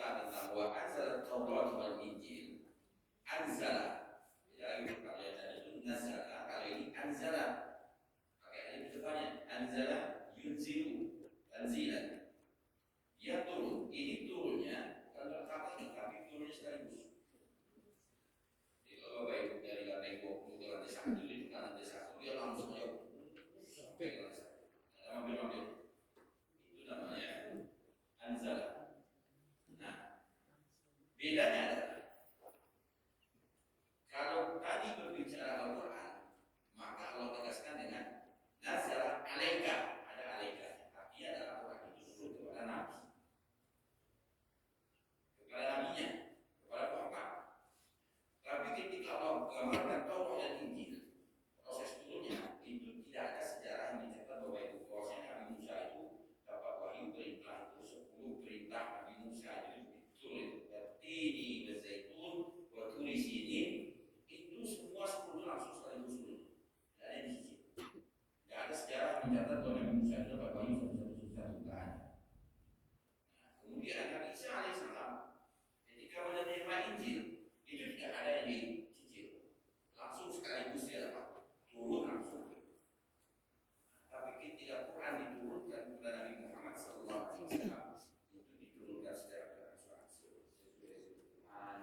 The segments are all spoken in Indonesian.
cerita tentang wa anzal Taurat wal Injil. Anzala, ya kalau yang tadi itu nazala, kalau ini anzala pakai alif depannya. Anzala yunzilu tanzilan, dia turun. Ini turunnya kalau kata ini tapi turunnya sekaligus. Jadi kalau Bapak Ibu dari lantai 20 ke lantai 1 itu kan lantai 1 dia langsung aja sampai ke lantai 1. Mampir-mampir. Itu namanya anzala. Nah, bedanya adalah kalau tadi berbicara Al-Quran, maka Allah tegaskan dengan nazala alaika, ada alaika, artinya adalah Al-Quran itu turun kepada Nabi, kepada nabinya, kepada Muhammad. Tapi ketika Allah gambarkan Taurat dan Injil, proses turunnya itu tidak ada sejarah yang mencatat bahwa itu prosesnya Nabi Musa itu dapat wahyu perintah itu 10 perintah Nabi Musa itu turun ini berzaitun waktu di sini itu semua 10 langsung sekaligus turun. Tidak ada di sini. Tidak ada sejarah yang mencatat bahwa Nabi Musa itu dapat wahyu satu-satu tidak ada. Nah, kemudian Nabi Isa alaihissalam ketika menerima Injil itu tidak ada yang dicicil, langsung sekaligus dia dapat turun langsung. Tapi ketika Quran diturunkan kepada Nabi Muhammad SAW itu diturunkan secara berangsur-angsur sesuai Quran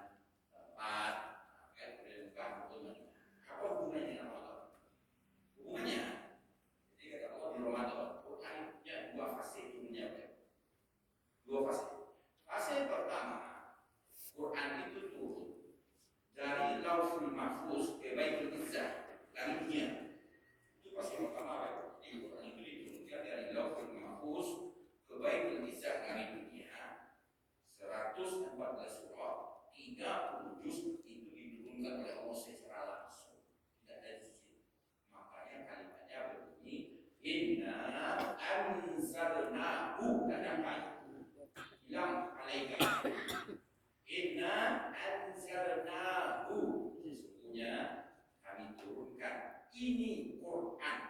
tepat perintah hukumnya. Apa hubungannya dengan Allah? Hubungannya, jadi kata Allah di Ramadan Qurannya dua fase turunnya. Dua fase. Fase pertama, Quran itu turun dari Lauhul Mahfuz ke Baitul Izzah, dari dunia. Itu fase pertama. Jadi Quran itu diturunkan dari Lauhul Mahfuz ke Baitul Izzah dari dunia. 114 surah, 30 juz itu diturunkan oleh Allah secara langsung, tidak ada di sini. Makanya kalimatnya berbunyi inna anzalnahu, dan apa bilang alaika, inna anzalnahu, sesungguhnya kami turunkan ini Quran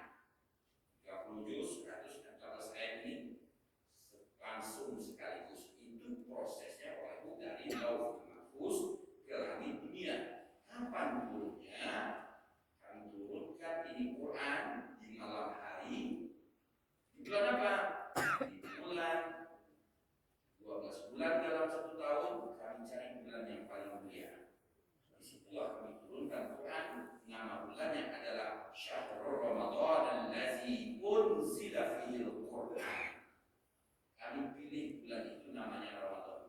30 juz 114 ayat ini langsung sekaligus. Itu prosesnya oleh dari Lauhul Mahfuz ke langit dunia. Kapan turunnya? Kami turunkan ini Quran di malam hari. Di bulan apa? Di bulan 12 bulan dalam 1 tahun. Kami cari bulan yang paling mulia. Disitulah kami turunkan Quran. Nama bulannya adalah Syahrul Ramadan allazi unzila fihil Quran. Kami pilih bulan itu namanya Ramadan.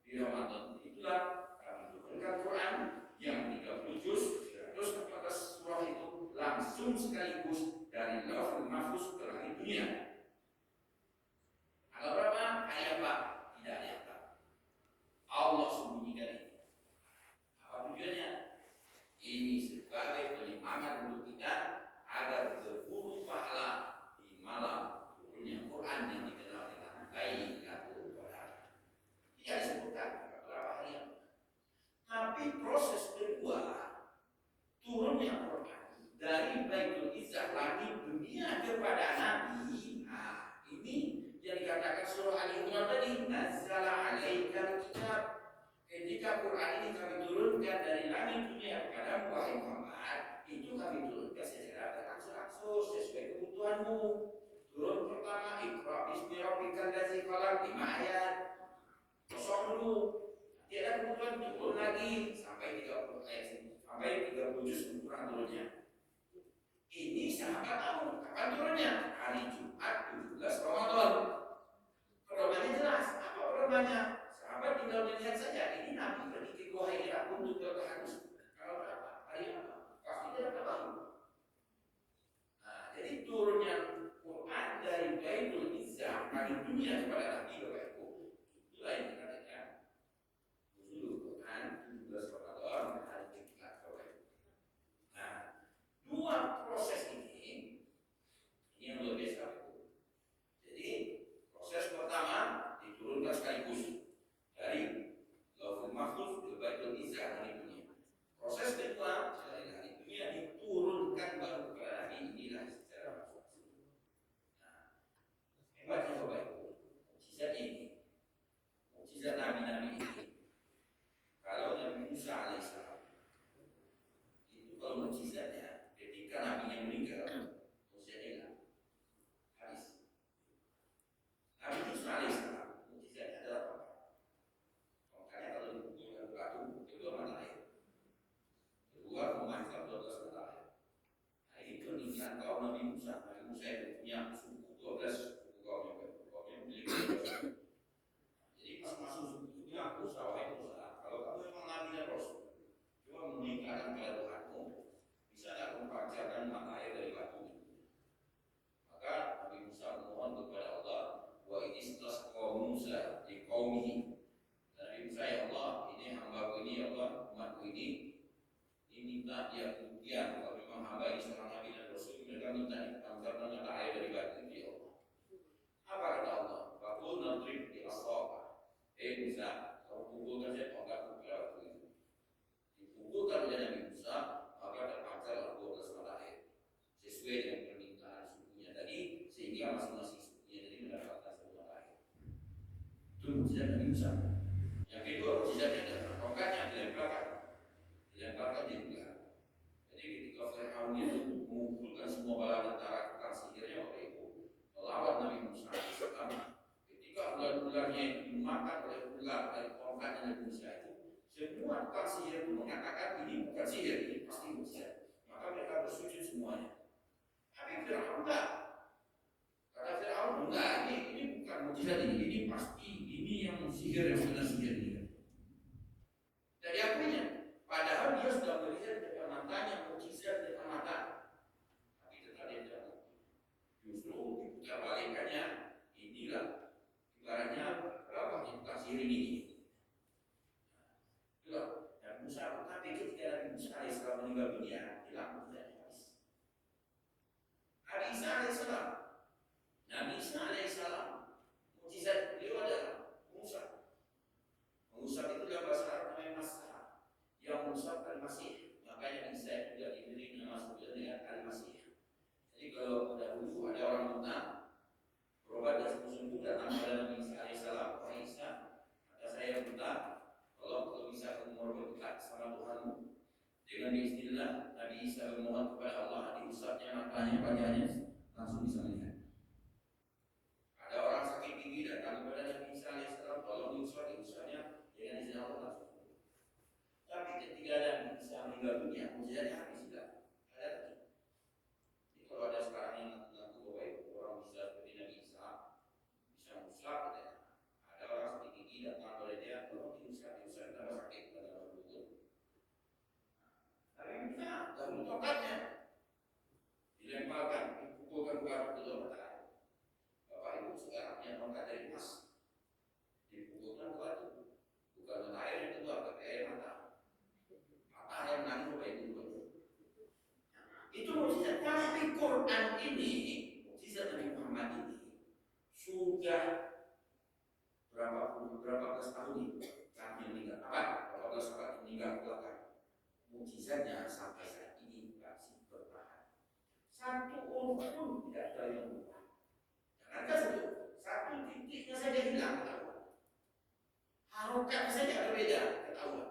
Di Ramadan itulah kami turunkan Quran yang 30 juz, 114 surah itu langsung sekaligus dari Lauhul Mahfuz ke langit dunia. Tanggal berapa? Hari apa? Tidak ada yang tahu. Allah sembunyikan ini. Apa tujuannya? Ini sebagai penyemangat untuk kita agar berburu pahala di malam turunnya Quran yang dikenal dengan Lailatul Qadar. Tidak disebutkan berapa hari yang. Tapi proses kedua turunnya Quran dari Baitul Izzah langit dunia kepada Nabi. Nah, ini yang dikatakan surah Ali Imran tadi, nazzala alaikal kitab. Ketika Quran ini kami turunkan dari langit dunia kepada wahai Muhammad, itu kami turunkan secara berangsur-angsur sesuai kebutuhanmu. Turun pertama Iqra bismi rabbikal ladzi khalaq 5 ayat. Kosong dulu. Nanti ada kebutuhan turun lagi sampai 30 ayat sampai 30 juz kurang turunnya. Ini sahabat tahu kapan turunnya? Hari Jumat 17 Ramadan. Pedomannya jelas. Apa pedomannya? Sahabat tinggal melihat saja. Ini Nabi pergi ke Gua Hira untuk bertahanus. Kalau berapa? Hari apa? Pasti dia dapat tahu. Nah, jadi turunnya Quran dari Baitul Izzah dari dunia kepada Nabi Bapak Ibu. Itulah yang dikatakan nuzul Quran 17 Ramadan hari Jumat Bapak Ibu. Nah, dua proses ini yang luar biasa. Jadi proses pertama diturunkan sekaligus dari Lauhul Mahfuz ke Baitul Izzah dari dunia. Proses kedua dari hari dunia diturunkan baru kepada Nabi. Inilah secara langsung. Nah, hebatnya Bapak Ibu, qaumihi. Nabi Musa, ya Allah, ini hamba ini, ya Allah, umatku ini minta dia kemudian kalau memang hamba ini seorang nabi dan rasul, mereka minta mata air dari batu itu, ya Allah. Apa kata Allah? Fakul nadrib di asrofa. Musa, kamu pukulkan saya tongkatku pada waktu itu. Dipukulkan oleh Nabi Musa, maka terpancarlah 12 mata air sesuai dengan permintaan sukunya tadi, sehingga masing-masing sukunya tadi mendapatkan 1 mata air. Itu mukjizat Nabi Musa. Yang kedua mukjizatnya adalah tongkatnya dilemparkan di udara. Jadi ketika Fir'aun itu mengumpulkan semua bala tentara tukang sihirnya waktu itu melawan Nabi Musa AS, ketika ular-ularnya itu dimakan oleh ular dari tongkatnya Nabi Musa itu, semua tukang sihir itu mengatakan ini bukan sihir, ini pasti mukjizat. Maka mereka bersujud semuanya. Tapi Fir'aun enggak. Kata Fir'aun enggak, ini bukan mukjizat, ini pasti ini yang sihir, yang sebenarnya sihir ini. Dari akunya, padahal dia sudah melihat depan matanya mukjizat depan mata, tapi tetap dia tidak mau. Justru diputar balikannya, inilah ibaratnya berapa tukang sihir ini. Itulah Nabi Musa. Tapi ketika Nabi Musa AS meninggal dunia, hilang mukjizatnya habis. Nabi Isa AS, mukjizat beliau adalah mengusap. Mengusap itu dalam bahasa Arab namanya masah, yang mengusap al-masih. Makanya Isa juga diberi nama sebenarnya al-masih. Jadi kalau dahulu ada orang minta berobat dan sungguh-sungguh datang kepada Nabi Isa AS, wahai Isa, kata saya minta kalau bisa kamu berdekat sama Tuhanmu. Dengan istilah Nabi Isa memohon kepada Allah, diusapnya matanya, wajahnya langsung bisa melihat. Ada orang sakit gigi datang kepada Nabi Isa AS, tolong diusapnya dengan izin Allah langsung. Tapi ketika Nabi Isa meninggal dunia, mukjizatnya habis sudah. Ada lagi. Jadi kalau ada sekarang yang mengaku bahwa itu orang bisa seperti Nabi Isa, bisa musab, ada orang sakit gigi datang kepada dia, tolong diusap tambah sakit, tambah berbudur. Tapi bisa, lalu tongkatnya dilemparkan, dipukulkan ke arah kedua mata. Bapak Ibu sekarang punya tongkat dari emas, dipukulkan ke batu, bukan mata air yang keluar, tapi air mata. Mata yang menangis Bapak Ibu. Itu mukjizat. Tapi Quran ini, mukjizat Nabi Muhammad ini sudah berapa belas tahun ini kami meninggal. Berapa belas tahun meninggal belakang. Mukjizatnya sampai saat ini masih bertahan. Satu orang pun tidak ada yang berubah. Jangankan satu titiknya saja hilang ketahuan. Harokatnya saja berbeda ketahuan.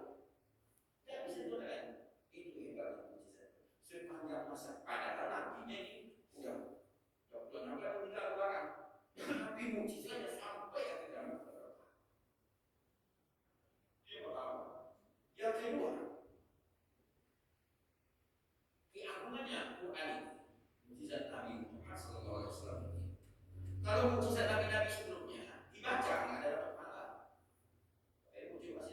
Tidak bisa dikatakan itu hebatnya mukjizat. Sepanjang masa padahal nabinya ini udah 26 tahun meninggal belakang. Tapi mukjizatnya sampai akhirnya berubah. Dia pertama. Yang kedua, keagungannya Quran ini, mukjizat Nabi Muhammad SAW ini. Kalau mukjizat Nabi-Nabi sebelumnya dibaca nggak ada dapat pahala. Ibu coba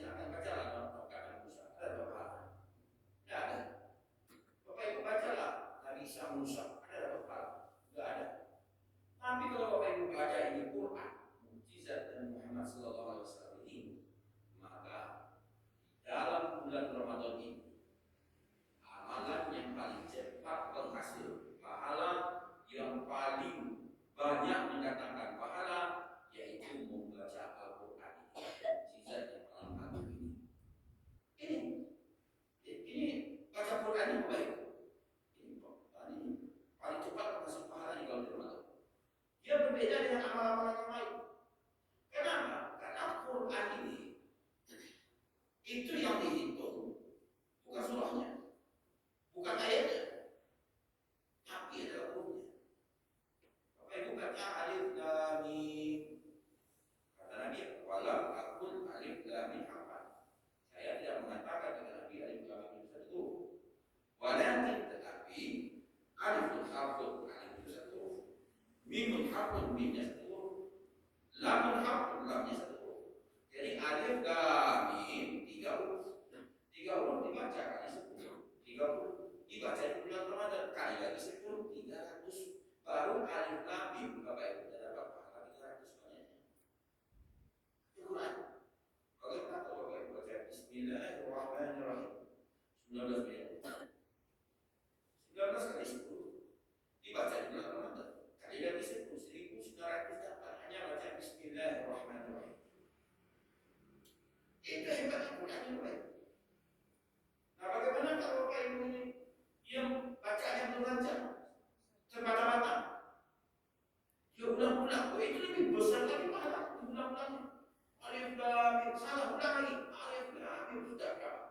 Kalau salah ulang lagi, Habib sudah berapa?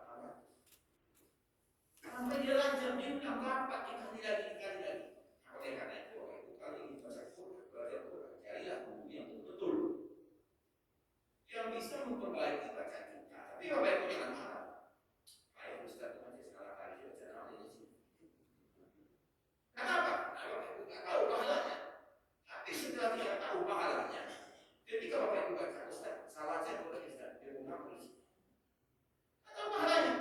Sampai dia lancar, dia ulang dapat dikali lagi. Oleh karena itu, kalau ingin baca Quran, belajar Quran, carilah guru yang betul, yang bisa memperbaiki bacaan kita. Tapi Bapak Ibu jangan marah. Ayah Ustaz masih salah kali bacaan ini sih. Kenapa? Bapak Ibu nggak tahu pahalanya. Tapi setelah dia tahu pahalanya, ketika Bapak Ibu baca Ustaz salah aja boleh Ustaz, dia menghapus. Atau pahalanya.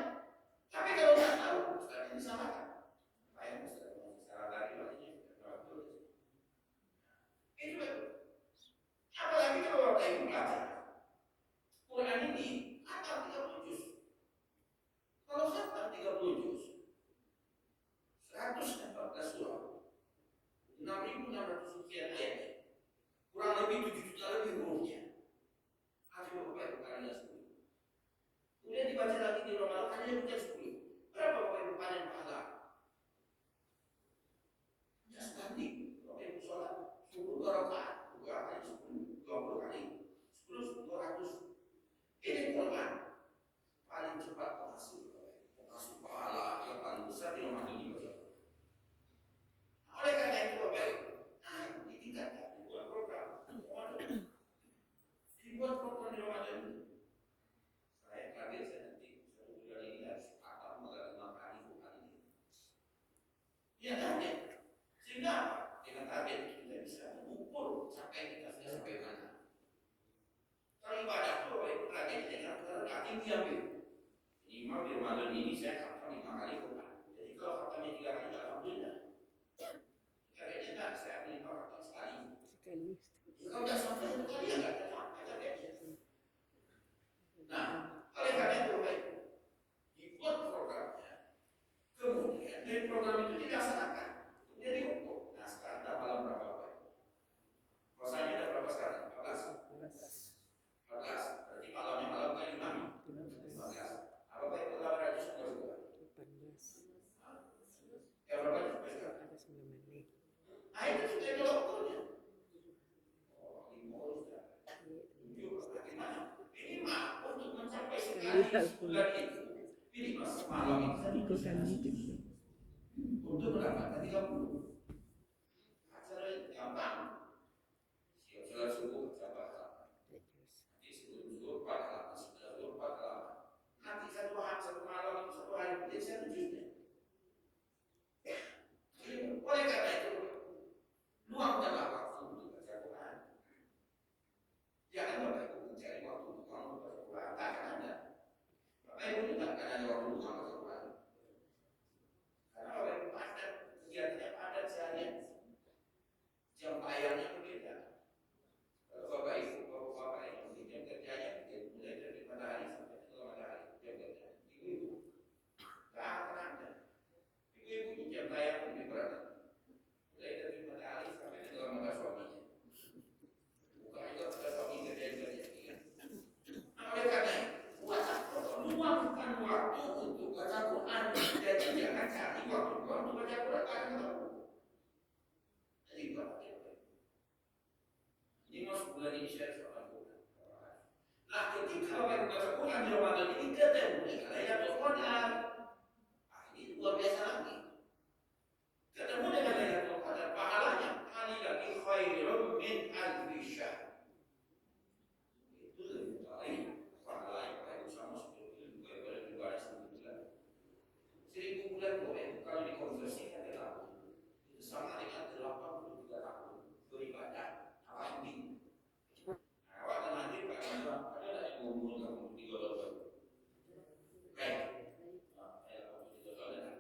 Tapi kalau nggak tahu, Ustaz ini salah kan? Ayah Ustaz masih salah kali bacanya. Itu apalagi kalau Bapak Ibu belajar Quran ini hafal 30 juz. Kalau hafal 30 juz, 114 surah, 6.600 sekian ayat, kurang lebih 7 juta lebih hurufnya. Hasil Bapak Ibu kalian 10. Kemudian dibaca lagi di Ramadan hanya bukan 10. Berapa Bapak Ibu panen pahala? Ya standing. Bapak Ibu sholat 10 rakaat, 2 kali 10, 20 kali 10, 200. Ini Quran paling cepat penghasil pahala yang paling besar di Ramadan ini. Oleh karena itu Bapak Ibu, ditingkatkan, dibuat program di Ramadan ini. Saya kaget, saya nanti 1 bulan ini harus apa mengalami kali Quran ini. Ya target, sehingga dengan target kita bisa mengukur sampai kita sudah sampai mana. Kalau ibadah itu Bapak Ibu targetnya dengan tinggi ambil. Minimal di Ramadan ini saya hafal 5 kali Quran. Jadi kalau hafalnya 3 kali, alhamdulillah. Targetnya enggak, saya minimal hafal sekali. Kalau enggak sampai 1 kali, ya enggak ada targetnya. Nah, oleh karena itu Bapak Ibu, dibuat programnya. Kemudian dari program itu dilaksanakan. Kemudian diukur. Nah, sekarang dah malam berapa Bapak Ibu? Puasanya dah berapa sekarang? 14. Berarti malamnya malam kali 15. Apa Bapak Ibu 800 enggak juga? 18. Ya berapa juga sekarang? Ada 9 menit. Nah itu sudah ada ukurnya. Oh, 5 sudah. 7 bagaimana? Minimal untuk mencapai sekali sebulan itu, minimal semalam itu untuk mendapatkan 30. Acara gampang. Siap sholat subuh baca halaman. Nanti sebelum zuhur 4 halaman, setelah zuhur 4 halaman. Nanti satu malam, 1 hari kemudian 1 juznya. Oleh karena itu, luangkanlah waktu untuk baca Quran. Jangan Bapak Ibu mencari waktu untuk baca Quran. Tak akan ada. Bapak Ibu juga akan ada waktu untuk baca Quran. Karena Bapak Ibu padat, kegiatannya padat seharian. Jam bayarnya berbeda. Kalau Bapak Ibu, Bapak Ibu jam kerjanya mulai dari matahari sampai ke matahari. Jam kerja. Ibu-ibu, tak akan ada. Ibu-ibu jam bayar lebih berat. Mulai dari matahari sampai ke mata suaminya. Bukan juga pada suami kerja-kerja. Nah, oleh karena itu, luangkan waktu untuk baca Quran. Jadi jangan cari waktu untuk baca Quran. Jadi berapa ya? Ini masuk bulan ini saya soal Quran. Nah, ketika orang baca Quran di Ramadan ini ketemu dengan Lailatul Qadar. Ini luar biasa lagi. Ketemu dengan Lailatul Qadar, pahalanya kali lagi khairun min alfi syahr. Itu lebih baik pahala yang baik sama seperti ibadah 1.000 bulan. 1.000 bulan kalau dikonversikan ke tahun, itu sama dengan 83 tahun beribadah. Apa ini? Awak dan nanti Pak Iman, ada tak yang ngomong kamu 3 tahun? Baik. Saya 3 tahun dah.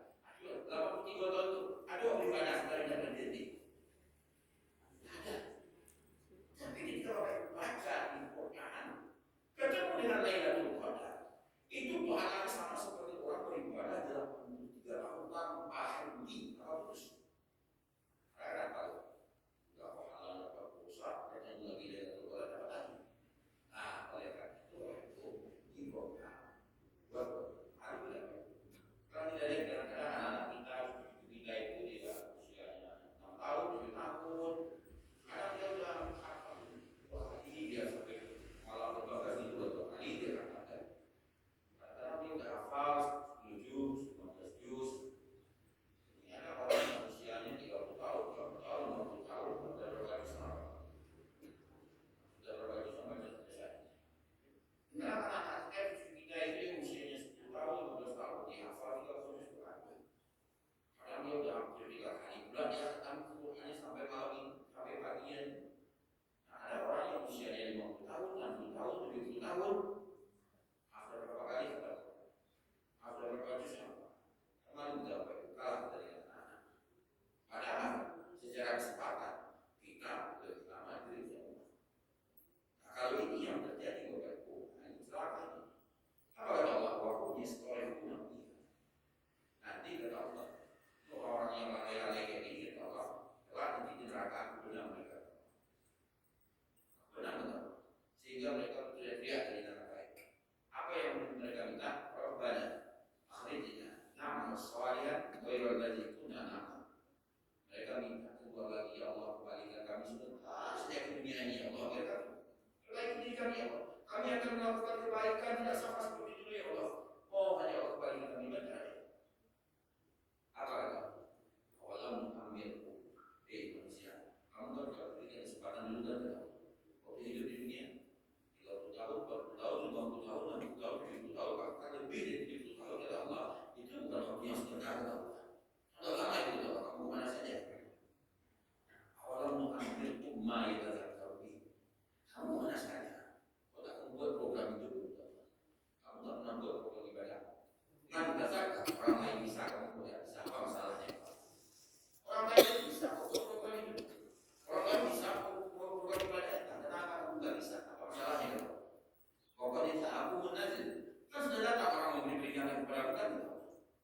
yang kepada kita tidak.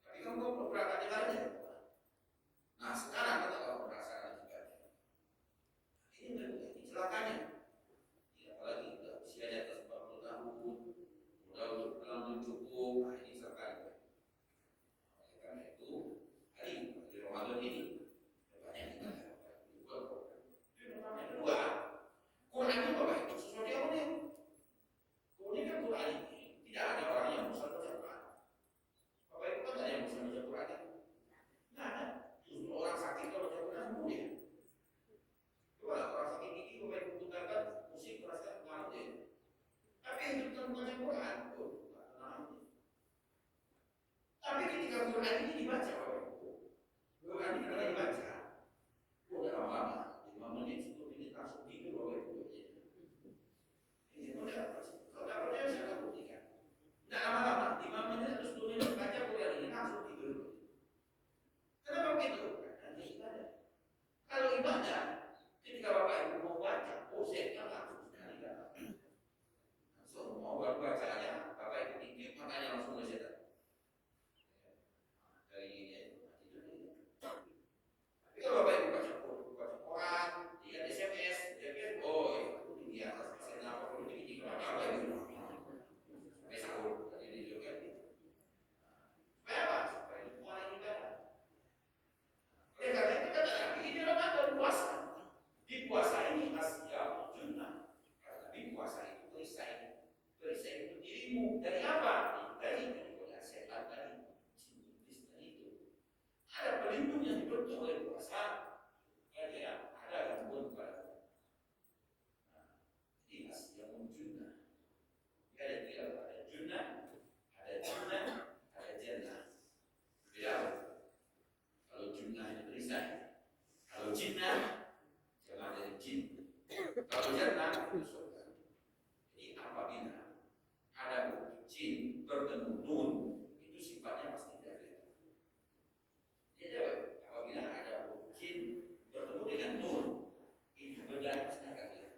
Tapi kamu mau berangkat dengannya. Nah sekarang kita kalau merasakan akibatnya, ini celakanya. Ya, apalagi sudah usia di atas 40 tahun, sudah untuk belum cukup, nah ini celakanya. Oleh karena itu, hari Ramadan ini banyak kita lakukan. Yang kedua, Quran itu apa itu? Sesuatu yang unik. Kemudian kan Quran ini tidak ada orang yang bisa baca Quran. Bapak Ibu kan ada yang bisa baca Quran itu? Nah, ada. Justru orang sakit kalau baca Quran mudah. Coba orang sakit gigi Bapak Ibu putarkan musik terasa pengaruh dia. Tapi itu bukan baca Quran, tuh, tenang. Tapi ketika Quran ini dibaca Bapak Ibu, Quran ini kalau dibaca, udah lama-lama, 5 menit, 10 menit langsung tidur Bapak Ibu. Ini udah kalau tak percaya saya akan buktikan. Tidak lama-lama, 5 menit atau 10 menit baca Quran ini langsung tidur. Kenapa begitu? Karena ibadah. Kalau ibadah, ketika Bapak Ibu mau baca, posenya langsung sekali kan. Langsung mau bacanya, Bapak Ibu tinggi, makanya langsung mencetak. Dari ini, tidur ini. Tapi kalau Bapak Ibu baca Quran, lihat SMS, oh itu di atas pasien apa perlu tinggi kenapa Bapak Ibu? Sampai sahur, tadi ini juga. Supaya apa? Supaya Quran ini ibadah. Oleh karena itu kata Nabi, ini Ramadan puasa. Di puasa ini asyam junnah. Karena di puasa itu perisai. Perisai itu dirimu dari apa? Dari setan tadi, iblis tadi itu. Ada pelindung yang dibentuk oleh puasa. Ya, ada gangguan kepada. Nah, ini asyam junnah. Ada tiga, ada junnah, ada junnah, ada jannah. Beda. Kalau junnah itu perisai. Kalau jinnah, jangan dari jin. Kalau jannah itu surga. Jadi apabila ada jin bertemu nun, itu sifatnya pasti tidak. Jadi apabila ada jin bertemu dengan nun, itu benda pasti akan lihat.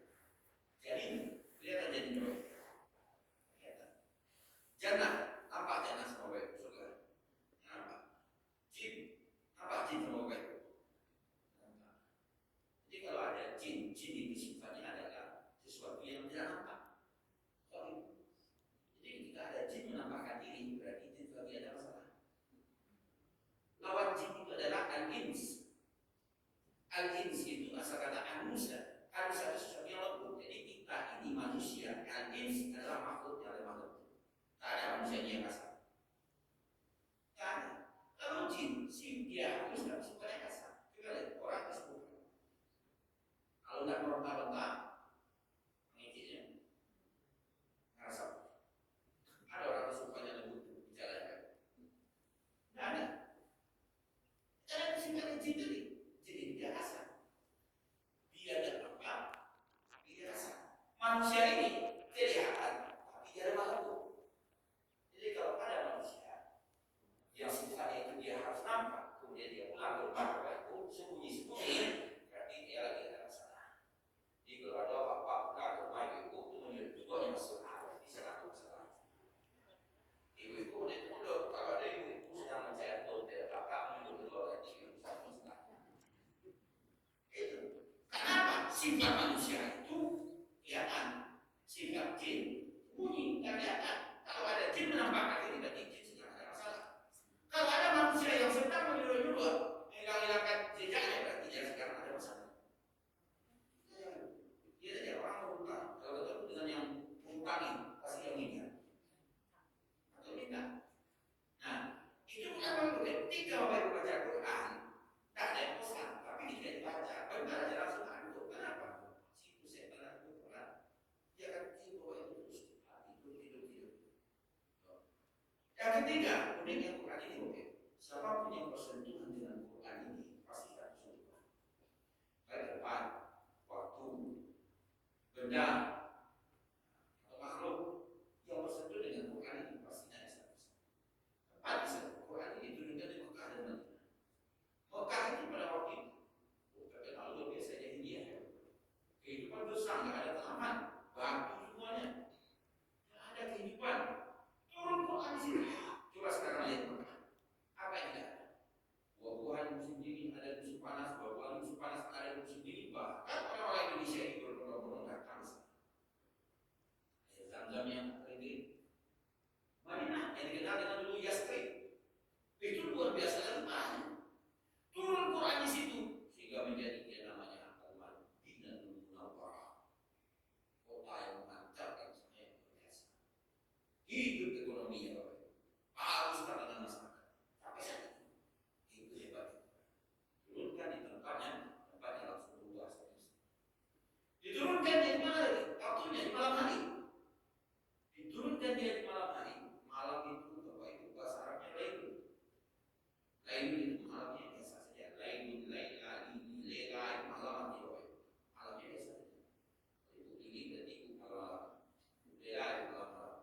Jadi kelihatan jadi nur. Kelihatan. Jannah, nampak jannah sama baik surga. Nampak. Jin, nampak jin sama baik. Jadi kalau ada jin itu sifatnya adalah sesuatu yang tidak nampak. Jadi ketika ada jin menampakkan diri, berarti itu lagi ada masalah. Lawan jin itu adalah al-ins. Al-ins itu asal kata anusa. Anusa itu sesuatu yang lembut. Jadi kita ini manusia. Al-ins adalah makhluk yang lemah lembut. Tak ada manusia yang kasar. Tak ada. Kalau jin, dia harus tidak sifatnya kasar. Kita lihat orang tersebut. Kalau tidak meronta-ronta, mengikirnya ngerasa. Ada orang sukanya lembut bicara kan? Tidak ada. Karena sifatnya jin tadi, jadi dia kasar. Dia ada apa? Dia kasar. Manusia ini kelihatan, tapi dia lemah lembut. Jadi kalau ada manusia yang sifatnya itu dia harus nampak, kemudian dia pulang ke rumah itu sembunyi-sembunyi, berarti dia lagi ada masalah. Jadi kalau ada apa-apa pulang ke rumah ibu itu menunjukkan yang masalah, bisa lakukan masalah. Ibu-ibu udah mudah, kalau ada ibu-ibu sedang mencari tidak kakak menunjukkan lagi bisa masalah. Itu. Kenapa? Sifat manusia itu kelihatan, sifat jin bunyi dan kelihatan. Kalau ada jin menampakkan diri berarti jin sedang ada masalah. Kalau ada manusia yang sedang menyuruh-nyuruh menghilangkan jejaknya berarti dia sekarang ada masalah. Dia jadi orang berhutang. Kalau ketemu dengan yang menghutangi, pasti yang minta. Atau minta. Nah, itu bukan apa-apa. Ketika Bapak Ibu baca Quran, tak ada yang pesan, tapi tidak dibaca. Benar aja langsung adu. Kenapa? Situ saya pernah Quran. Dia akan tidur itu terus tidur. Yang ketiga, uniknya Quran ini oke. Siapapun yang bersentuhan dengan Quran ini pasti akan bersentuhan. Baik tempat, waktu, benda, atau makhluk yang bersentuh dengan Quran ini pasti ada satu. Tempat bisa Quran ini diturunkan di Mekah dan Madinah. Mekah itu pada waktu itu, terkenal luar biasa India. Kehidupan bersama, nggak ada taman, batu semuanya. Nggak ada kehidupan. Turun Quran di sini. Coba hidup ekonominya harus dengan masyarakat. Sampai saat itu hebat. Turunkan di tempatnya langsung luas. Diturunkan di mana lagi? Waktunya di malam hari. Diturunkan dia di malam hari. Malam itu Bapak Ibu bahasa Arabnya lain. Lain itu malamnya biasa saja. Lain, malam itu malamnya biasa saja. Itu ini berarti itu malam. Malam.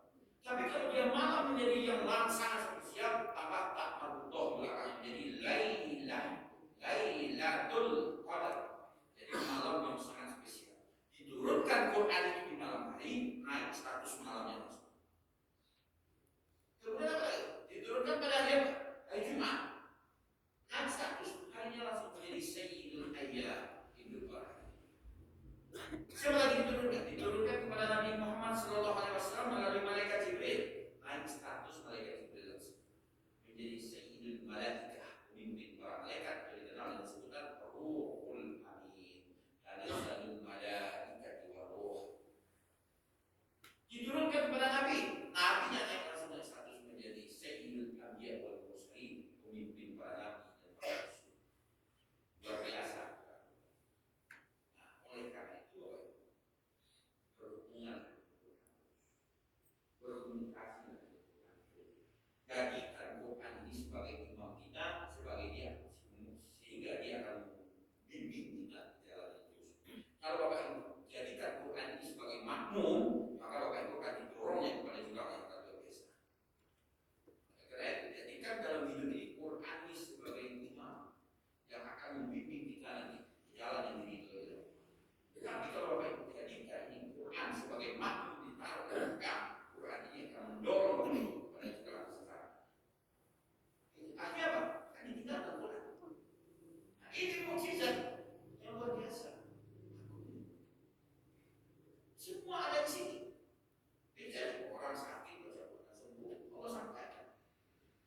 Tapi kalau dia malam menjadi yang langsung spesial, tambah tak mabutoh belakangnya menjadi Lailatul Qadar. Jadi malam yang sangat spesial. Diturunkan Quran itu di malam hari, naik status malamnya langsung. Kemudian apa lagi? Diturunkan pada hari Jumat, naik status harinya langsung menjadi Sayyidul Ayyam, hidup orang. Siapa lagi diturunkan? Diturunkan kepada Nabi Muhammad SAW melalui malaikat Jibril, naik status malaikat Jibril langsung menjadi Sayyidul Malaikah, pemimpin para malaikat, yang dikenal dengan sebutan Ruhul Amin, Tanazzalul Malaikatu wa Ruh. Diturunkan kepada Nabi, Nabi-nya naik langsung naik status menjadi Sayyidul Anbiya wal Mursalin, pemimpin para nabi dan para rasul. Luar biasa. Nah, oleh karena itu berhubungan, berkomunikasi, jadikan Quran ini sebagai imam kita, sebagai dia, sehingga dia akan bimbing kita di jalan yang lurus. Kalau Bapak Ibu jadikan Quran ini sebagai makmum, maka Bapak Ibu akan didorongnya kepada jurang yang luar biasa. Karena itu jadikan dalam hidup ini Quran ini sebagai imam yang akan membimbing kita nanti di jalan yang diridhoi. Tapi kalau Bapak Ibu jadikan ini Quran sebagai makmum ditaruh dalam kami, Quran ini akan mendorong Bapak Ibu kepada jurang sesat. Artinya apa? Kan ditinggalkan Quran. Nah, ini mukjizat yang luar biasa. Semua ada di sini. Jadi orang sakit baca Quran sembuh, Allah sampaikan.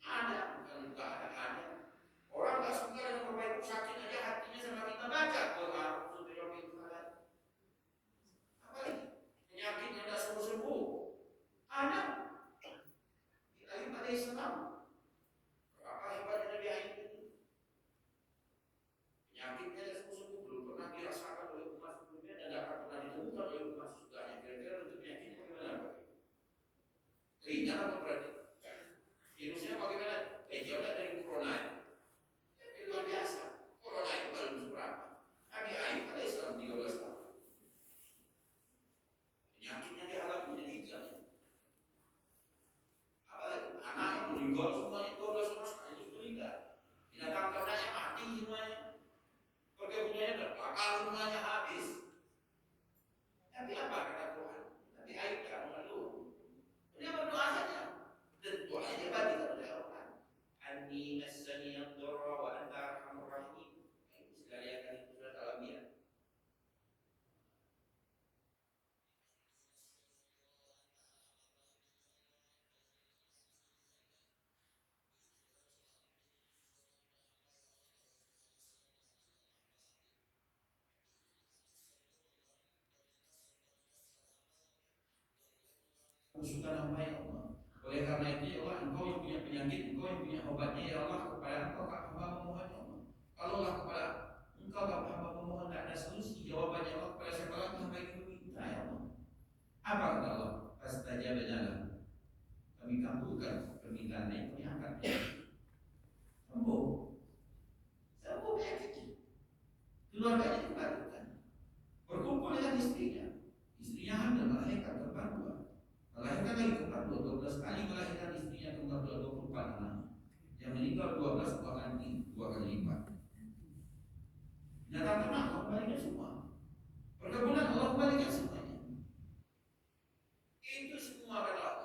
Ada, bukan ada. Orang nggak suka dengan Bapak Ibu sakit aja hatinya sama kita baca Quran. Apa lagi? Penyakit yang tidak sembuh-sembuh. Ada. Ibrahim alaihissalam. Berapa hebatnya Nabi Ayub itu? Penyakitnya tidak sembuh-sembuh, belum pernah dirasakan oleh umat sebelumnya dan tidak akan pernah ditemukan oleh umat sesudahnya. Kira-kira untuk penyakitnya bagaimana? Ringan apa berarti? Virusnya bagaimana? Gejalanya dari corona. Itu luar biasa. Corona itu baru berapa? Nabi Ayub alaihissalam 13 tahun. Penyakitnya dialami menyedihkan. Apalagi anak yang meninggal semuanya 12 orang itu meninggal. Binatang ternaknya mati semuanya. Perkebunannya terbakar semuanya habis. Tapi apa kata Tuhan? Nabi Ayub tidak mengeluh. Dia berdoa saja. Dan doanya dibaca oleh Al-Quran. Anni massani ad-darra wa anta arhamur rahimin. Itu sekalian kan itu surat Al-Anbiya. Kesukaan hamba ya Allah. Oleh karena itu ya Allah, Engkau yang punya penyakit, Engkau yang punya obatnya ya Allah, kepada Engkau hamba memohon ya Allah. Kalaulah kepada Engkau hamba memohon tak ada solusi, jawabannya Allah kepada siapa lagi hamba itu minta ya Allah. Apa kata Allah? Fastajabna lahu. Kami kabulkan permintaannya, kami angkat. Sembuh penyakitnya. Keluarganya dibarukan. Berkumpul dengan istrinya. Istrinya hamil melahirkan kembar dua. Melahirkan lagi kembar 12 kali melahirkan istrinya kembar 24 anak. Yang meninggal 12 dua kali lipat. Binatang ternak Allah kembalikan semua. Perkebunan Allah kembalikan semuanya. Itu semua adalah